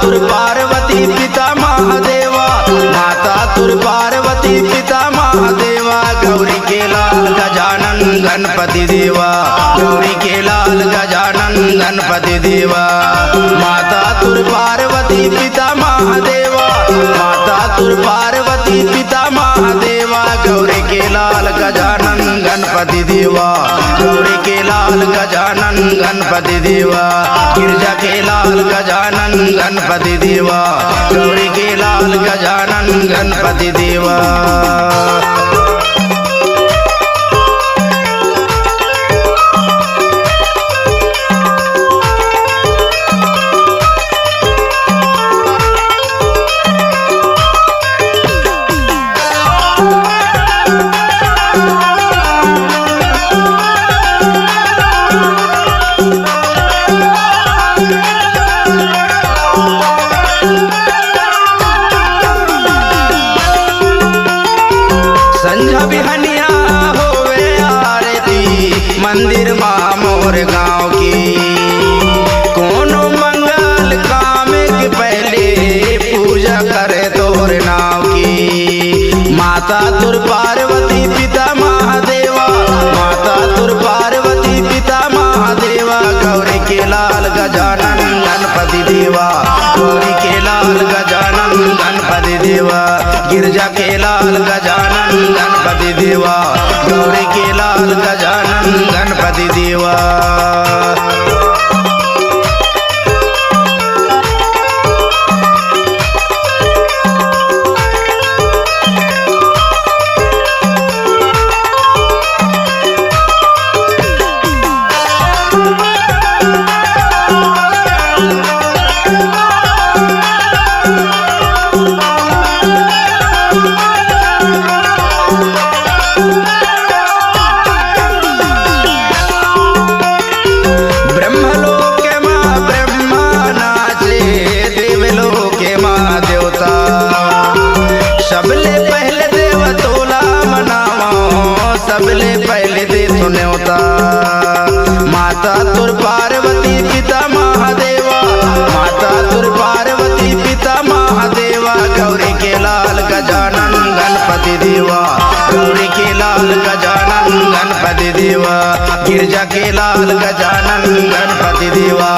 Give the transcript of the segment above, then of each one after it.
तुर पार्वती पिता महादेवा, माता तुर पार्वती पिता महादेवा। गौरी के लाल गजानन गणपति देवा, गौरी के लाल गजानन गणपति देवा। माता तुर पार्वती पिता महादेवा, माता तुर पार्वती पिता महादेवा। गौरी के लाल गजानन गणपति देवा, गौरी के लाल गजानन गणपति देवा। गिरजा के लाल गजानन गणपति देवा, गौरी के लाल गजानन गणपति देवा। संझा बिहनिया होवे आरती मंदिर माँ मोर गाँव की। कोनो मंगल काम के पहले पूजा करे तोर नाव की। माता तुर पार्वती पिता महादेवा, माता तुर पार्वती पिता महादेवा। गौरी के लाल गजानन गणपति देवा, गौरी के लाल गजानन गणपति देवा। गिरजा के लाल गजानन गणपति देवा, गौरी के लाल गजानन गणपति देवा। ब्रह्मलोक के माँ ब्रह्मा नाचे, देवलोक के माँ देवता। सबले पहले देव तोला मनावा, सबले पहले दे तो न्योता। माता तुर पार्वती पिता महादेवा, माता तुर पार्वती पिता महादेवा। गौरी के लाल गजानन गणपति देवा, गौरी के लाल गजानन गणपति देवा। गिरजा के लाल गजानन गणपति देवा,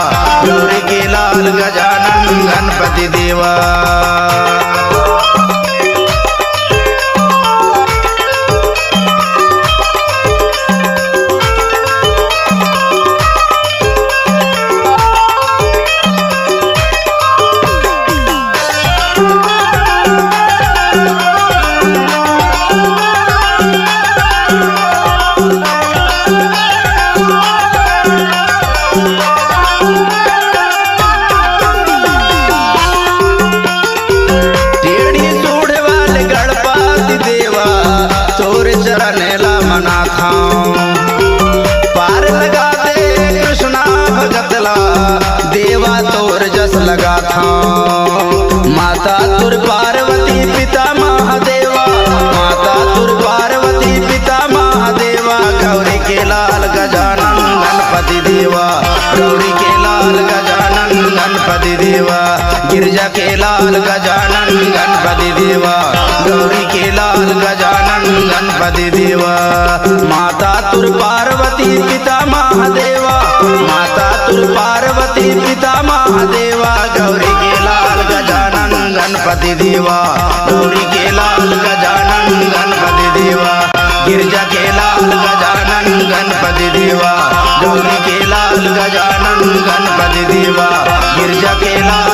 गौरी के लाल गजानन गणपति देवा। पार लगा दे कृष्णा भगतला, देवा तोर जस लगा था। माता तुर पार्वती पिता महादेवा, माता तुर पार्वती पिता महादेवा। गौरी के लाल गजानन गणपति देवा, गौरी के लाल गजानन गणपति देवा। गिरजा के लाल गजानन गणपति देवा, गौरी के लाल गजानन गणपति देवा। माता तुर पार्वती पिता महादेवा, माता तुर पार्वती पिता महादेवा। गौरी के लाल गजानन गणपति देवा, गौरी के लाल गजानन गणपति देवा। गिरजा के लाल गजानन गणपति देवा, गौरी के लाल गजानन गणपति देवा। गिरजा के लाल